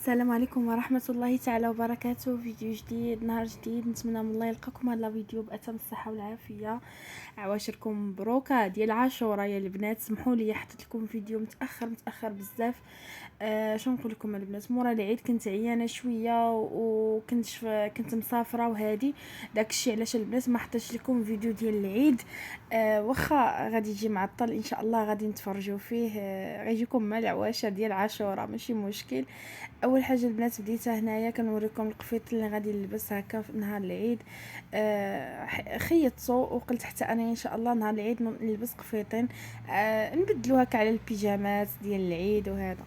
السلام عليكم ورحمة الله تعالى وبركاته. فيديو جديد، نهار جديد، نتمنى من الله يلقاكم هذا الفيديو بأتم الصحة والعافية. عواشركم مبروكة ديال عاشوراء يا البنات. سمحوا لي حطيت لكم فيديو متأخر بزاف. شنو نقول لكم البنات، مورا العيد كنت عيانه شويه كنت مسافره وهادي داكشي علاش البنات ما حطيتش لكم فيديو ديال العيد. واخا غادي يجي معطل ان شاء الله غادي نتفرجوا فيه. غيجيكم مع العواشر ديال عاشوراء ماشي مشكل. اول حاجه البنات بديتها هنايا كنوريكم القفيط اللي غادي نلبس هكا في نهار العيد. خيطته وقلت حتى انا ان شاء الله نهار العيد نلبس قفيطين، نبدلو هكا على البيجامات ديال العيد وهذا.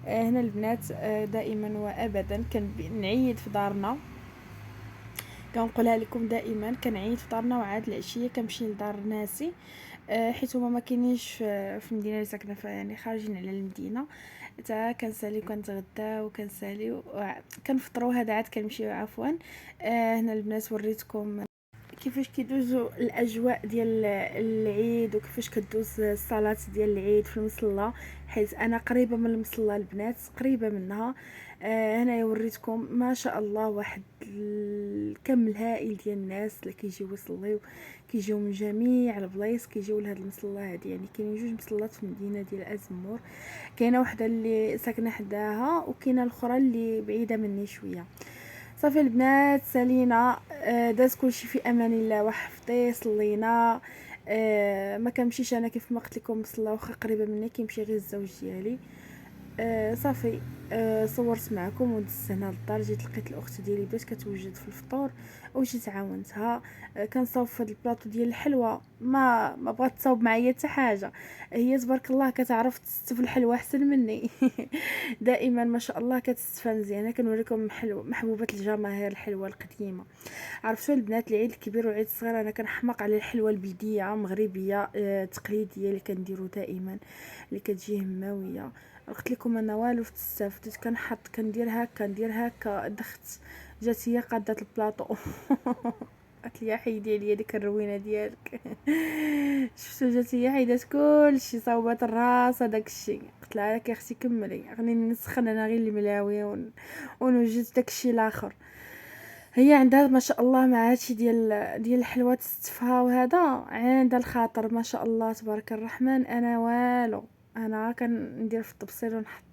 هنا البنات دائما وابدا كنعيد في دارنا، كنقولها لكم دائما كنعيد في دارنا، وعاد العشيه كنمشي لدار ناسي، حيت هما ما كاينينش في المدينه اللي ساكنه فيها، يعني خارجين على المدينه. حتى كنسالي كنتغداو وكنسالي كنفطروا، هذا عاد كنمشيو عفوا. هنا البنات وريتكم كيفاش كيدوزوا الاجواء ديال العيد، وكيفاش كدوز الصلاه ديال العيد في المصلى، حيت انا قريبه من المصلى البنات، قريبه منها. هنا وريتكم ما شاء الله واحد الكم الهائل ديال الناس اللي كيجيو يصليو، كيجيو من جميع البلايص كيجيو لهاد المصلى هادي. يعني كاينين جوج مصلات في المدينه ديال ازمور، كاينه وحده اللي ساكنه حداها وكاينه الاخرى اللي بعيده مني شويه. صافي البنات سالينا، داز كلشي في امان الله وحفظي، صلينا. ما كنمشيش انا كيف ما قلت لكم مصلى واخا قريبه مني، كيمشي غير الزوج ديالي. صافي. صورت معكم ودزت هنا للدار، جيت لقيت الاخت ديالي بدات كتوجد في الفطور وجيت عاونتها. كنصاوب في هذا البلاطو ديال الحلوى، ما بغات تصاوب معايا حتى حاجه، هي تبارك الله كتعرف تستف الحلوى احسن مني. دائما ما شاء الله كتستفى مزيانه. كنوريكم محبوبات الجماهير الحلوى القديمه. عرفتوا البنات، العيد الكبير والعيد الصغير انا كنحماق على الحلوى البلديه مغربيه تقليديه اللي كنديروا دائما، اللي كتجي هماويه. قلت لكم انا والو في التستاف، بديت كندير هكا دخت، جات هي قادات البلاطو. قالت لي حيدي عليا ديك الروينه ديالك. شفتو جات هي حيدات كلشي، صاوبات الراس هذاك الشيء. قلت لها يا اختي كملي، غني نسخن انا غير الملاوي ونوجد داك الشيء الاخر. هي عندها ما شاء الله مع هادشي ديال الحلوى تستفها وهذا، عندها الخاطر ما شاء الله تبارك الرحمن. انا والو، انا كندير في الطبسيل ونحط.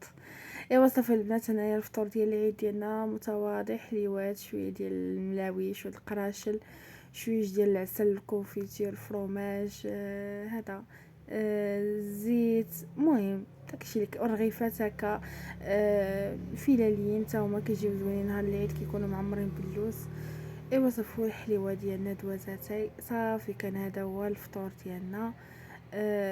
ايوا صافي البنات، هنايا الفطور ديال العيد ديالنا متواضع، حليوات، شويه ديال الملاوي، شويه القراشل، شويه ديال العسل، الكونفيتير، الفرomاج، هذا، الزيت، المهم داكشي لك، والرغيفات هكا فيلاليين حتى هما كيجيو زوينين نهار العيد، كيكونوا معمرين باللوز. ايوا صافي الحليوه ديالنا دوازاتي. صافي كان هذا هو الفطور ديالنا.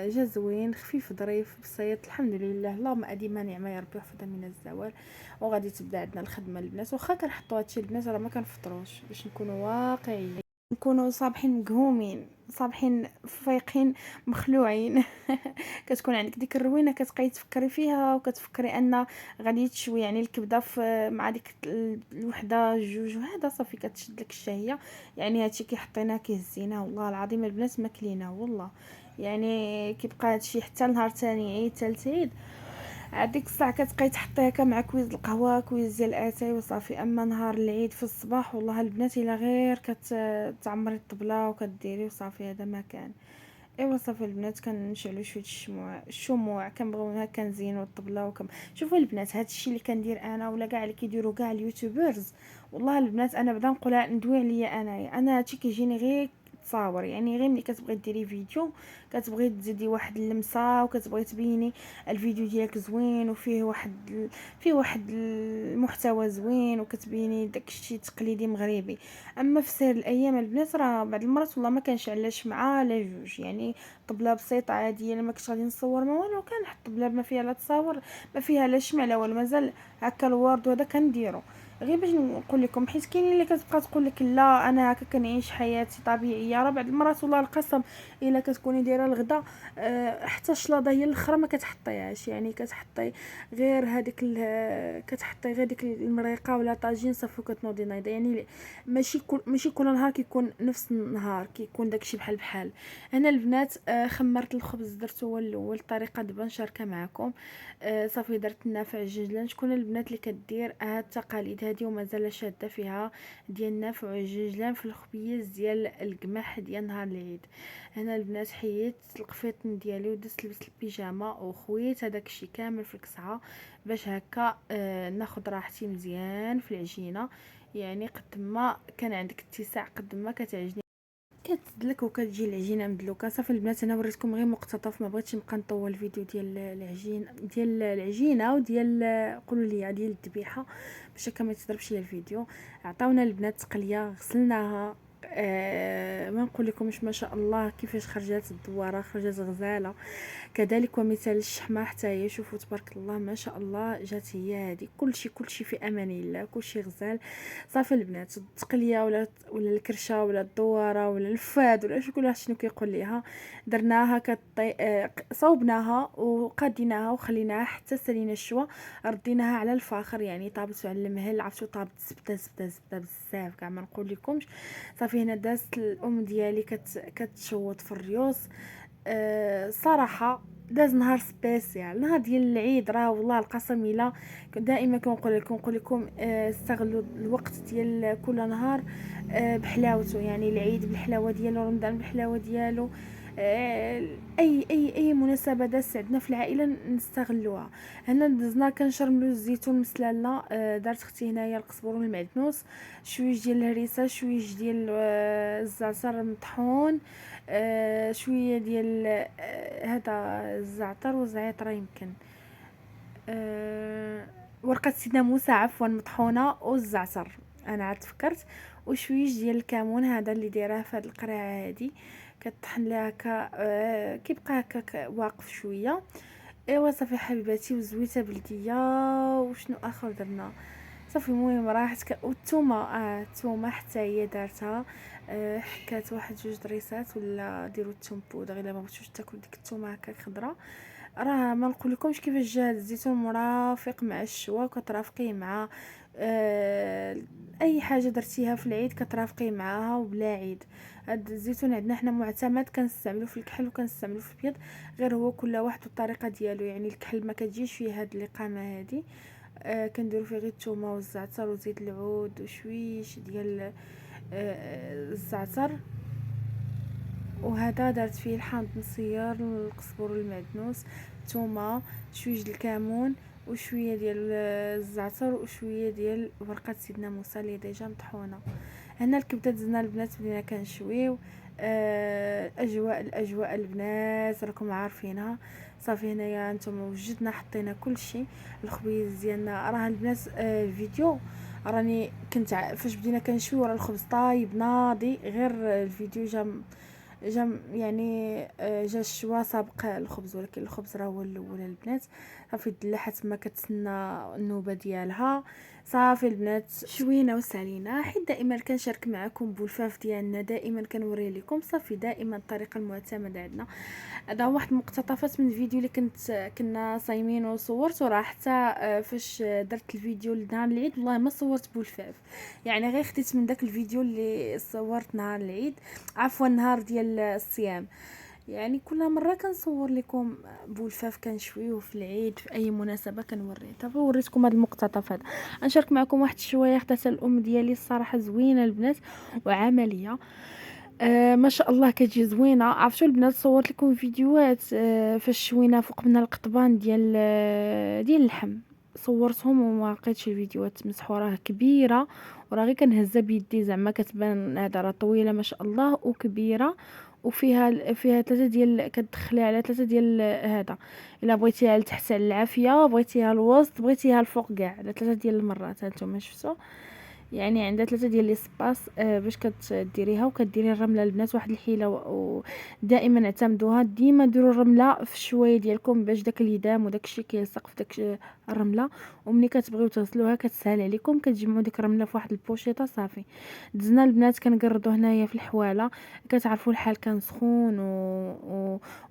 جا زوين خفيف ظريف بسيط الحمد لله، اللهم اديما نعمه يا ربي يحفظها من الزوال. وغادي تبدا عندنا الخدمه البنات، واخا كنحطوا هادشي البنات راه ما كنفطروش، باش نكونوا واقعيين، نكونوا صابحين مقهومين، صابحين فايقين مخلوعين. كتكون عندك ديك الروينه كتبقاي تفكري فيها، وكتفكري ان غادي تشوي يعني الكبده مع ديك الوحده جوج وهذا، صافي كتشد لك الشهيه. يعني هادشي كيحطينا كيهزينا، والله العظيم البنات ما كلينا والله. يعني كيبقى هادشي حتى نهار تاني عيد، تالت عيد، عاد ديك الساعه كتبقاي تحطي هكا مع كويز القهوه، كويز ديال الاتاي وصافي. اما نهار العيد في الصباح والله البنات الا غير كتعمري الطبله وكديري وصافي، هذا ما كان. ايوا صافي البنات كنشعلوا شويه الشموع كنبغيو هكا نزينوا الطبله شوفوا البنات، هذا الشيء اللي كندير انا ولا كاع اللي كيديروا كاع اليوتيوبرز، والله البنات انا بدا نقولها ندوي عليا انا هادشي كيجيني غير تصاور. يعني غير ملي كتبغي ديري فيديو، كتبغي تزيدي واحد اللمسه وكتبغي تبيني الفيديو ديالك زوين وفيه واحد المحتوى زوين، وكتبيني داكشي تقليدي مغربي. اما في سير الايام البنات راه بعض المرات والله ما كنشعلش مع لا جوج، يعني طبله بسيطه عاديه لما كنت غادي نصور ما والو، كنحط طبله ما فيها لا تصاور، ما فيها لا شمع لا والو، مازال هكا الورد وهذا كنديرو. غير باش نقول لكم، حيت كاينين اللي كتبقى تقول لك لا انا هكا كنعيش حياتي طبيعيه. راه بعض المرات والله القسم الا كتكوني دايره الغدا حتى الشلاضه هي الاخرى ما كتحطيهاش، يعني كتحطي غير هذيك كتحطي غير ديك المريقه ولا طاجين صافي وكتنوضي نايضه. يعني ماشي كل نهار كيكون نفس النهار، كيكون داكشي بحال بحال. انا البنات خمرت الخبز درته هو الاول طريقه دابا نشاركها معكم. صافي درت النافع الججلان. شكون البنات اللي كدير هاد التقاليد هادي ومازال شاده فيها ديال النافع والججلان في الخبيز ديال القمح ديال نهار العيد؟ هنا البنات حيدت القفيطن ديالي ودزت لبست البيجامه وخويت هذاك الشيء كامل في الكسعه باش هكا ناخذ راحتي مزيان في العجينه. يعني قد ما كان عندك اتساع قد ما كتعجني كتدلك وكتجي العجينه مدلوكه. صافي البنات انا وريتكم غير مقتطف، ما بغيتش نبقى نطول الفيديو ديال العجينه وديال قولوا لي ديال الذبيحه باش هكا ما يتضربش ليا الفيديو. عطاونا البنات تقليه غسلناها. ما نقول لكمش ما شاء الله كيفاش خرجات الدواره، خرجات غزاله. كذلك ومثال الشحمه حتى هي شوفوا تبارك الله ما شاء الله جات هي هذه. كلشي في امان الله، كلشي غزال. صافي البنات التقليه ولا الكرشه ولا الدواره ولا الفاد ولا كل واحد شنو كيقول ليها درناها صوبناها وقاديناها وخليناها حتى سالينا الشوا. رديناها على الفاخر يعني طابت على المهل، عرفتوا طابت زبده بزاف كاع ما نقول لكمش. صافي هنا دازت الام ديالي كتشوط في الريوس. صراحه داز نهار سبيسيال، نهار ديال العيد. راه والله القسم الا دائما كنقول لكم استغلوا الوقت ديال كل نهار بحلاوته. يعني العيد بالحلاوه ديالو، رمضان بالحلاوه ديالو، اي مناسبه دازت عندنا في العائله نستغلوها. هنا دزنا كنشرملو الزيتون مسلاله. دارت اختي هنايا القزبر والمعدنوس، شويش ديال الهريسه، شويش ديال الزعتر مطحون، شويه ديال هذا الزعتر والزعتر يمكن ورقه سيدنا موسى عفوا مطحونه والزعتر انا عاد تفكرت، وشويش ديال الكمون هذا اللي دايراه في هذه القرعه هذه. كطحن لها هكا كيبقى هكا واقف شويه. ايوا صافي حبيباتي وزويته بلديه. وشنو اخر درنا؟ صافي المهم راحت والثومه الثومه حتى هي دارتها. حكات واحد جوج دريسات ولا ديروا الثوم بودغ الا ما بغيتوش تاكلوا ديك الثومه هكا خضراء. راه ما نقول لكمش كيفاش جا هاد الزيتون مرافق مع الشوا وكترافقيه مع اي حاجه درتيها في العيد كترافقيه معاها وبلا عيد. هاد الزيتون عندنا حنا معتمد كنستعملو في الكحل وكنستعملو في البيض، غير هو كل واحد والطريقه ديالو. يعني الكحل ما كتجيش فيه هاد الاقامه هادي. كنديرو فيه غير الثومه والزعتر وزيت العود وشويش ديال الزعتر. وهذا درت فيه الحامض مصير، القزبر والمعدنوس، ثومه، شويه ديال الكمون وشويه ديال الزعتر وشويه ديال ورقه سيدنا موسى اللي ديجا مطحونه. هنا الكبده دزنا البنات بدينا كنشويو. الاجواء البنات راكم عارفينها. صافي هنايا نتوما وجدنا حطينا كل شيء. الخبيز ديالنا راه البنات الفيديو راني كنت فاش بدينا كنشويو راه الخبز طايب ناضي، غير الفيديو جا يعني جا الشوا سابق الخبز، ولكن الخبز راه هو الاول البنات. صافي الدلاحه ما كتسنى النوبه ديالها. صافي البنات شوينا وسالينا، حيت دائما كنشارك معكم بولفاف ديالنا، دائما كنوري لكم صافي دائما الطريقه المعتمده عندنا. هذا واحد مقتطفات من الفيديو اللي كنا صايمين وصورت. وراه حتى فاش درت الفيديو لنهار العيد والله ما صورت بولفاف، يعني غير خديت من داك الفيديو اللي صورت نهار العيد عفوا نهار ديال الصيام. يعني كل مره كنصور لكم بولفاف كنشويوه في العيد في اي مناسبه كنوريه. دابا وريتكم هذا المقتطفات، غنشارك معكم واحد شويه. خدات الام ديالي الصراحه زوينه البنات وعمليه. ما شاء الله كتجي زوينه. عرفتوا البنات صورت لكم فيديوهات فاش شوينا فوق من القضبان ديال اللحم، صورتهم وما لقيتش الفيديوهات مسحوره كبيره. وراه غير كنهزها بيدي زعما كتبان هذا راه طويله ما شاء الله وكبيره. فيها ثلاثه ديال كتدخليها على ثلاثه ديال هذا. الا بغيتيها لتحت على العافيه، بغيتيها الوسط، بغيتيها الفوق كاع على ثلاثه ديال المرات. هانتوما شفتوا يعني عندها 3 ديال لي سباس باش كديريها، وكديري الرمله البنات واحد الحيله ودائما اعتمدوها، ديما ديروا الرمله في الشوايه ديالكم باش داك اليدام وداك الشيء كيلصق في داك الرمله. وملي كتبغيو تغسلوها كتسهل عليكم، كتجمعوا ديك الرمله في واحد البوشيطه صافي. دزنا البنات كنقرضو هنايا في الحواله، كتعرفوا الحال كان سخون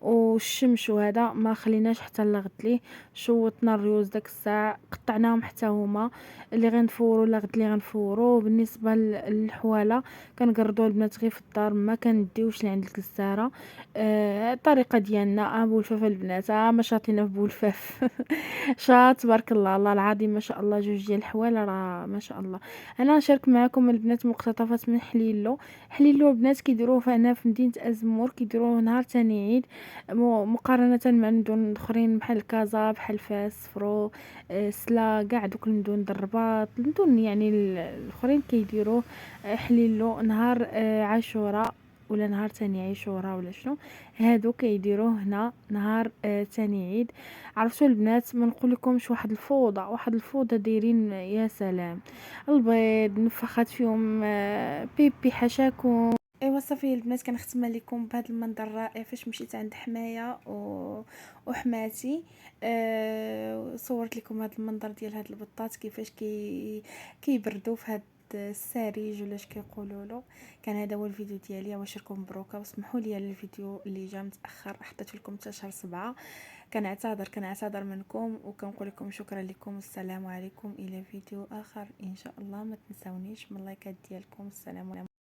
والشمس وهذا ما خليناش حتى لغد ليه. شوطنا الريوز داك الساعه، قطعناهم حتى هما اللي غنفورو لا غد اللي غنفورو. بالنسبه للحواله كنقرضوا البنات غير في الدار، ما كنديوش لعند الكزاره. الطريقه ديالنا بولفاف البنات، ما شاطينا في بولفاف. شاط تبارك الله، الله العظيم ما شاء الله. جوج ديال الحواله راه ما شاء الله. انا نشارك معكم البنات مقتطفات من حليلو. حليلو البنات كيديروه هنا في مدينه ازمور، كيديروه نهار تاني عيد مقارنه مع المدن الاخرين بحال كازا بحال فاس فرو سلا كاع دوك المدن الرباط المدن يعني الاخرين كيديروه حليلو نهار عاشوراء ولا نهار تاني عاشوراء ولا شنو. هادو كيديروه هنا نهار تاني عيد. عرفتوا البنات ما نقولكمش واحد الفوضى، واحد الفوضى دايرين يا سلام. البيض نفخات فيهم بيبي حشاكم. ايوا صافي البنات كنختم عليكم بهذا المنظر الرائع فاش مشيت عند حمايه وحماتي. صورت لكم هذا المنظر ديال هاد البطات كيفاش كيبردوا في هاد السارج ولا اش كيقولوا له. كان هذا هو الفيديو ديالي، واشركم مبروكه واسمحوا لي على الفيديو اللي جا متاخر، حطيت لكم حتى شهر 7. كنعتذر منكم وكنقول لكم شكرا لكم. السلام عليكم، الى فيديو اخر ان شاء الله. ما تنسونيش من اللايكات ديالكم. السلام عليكم.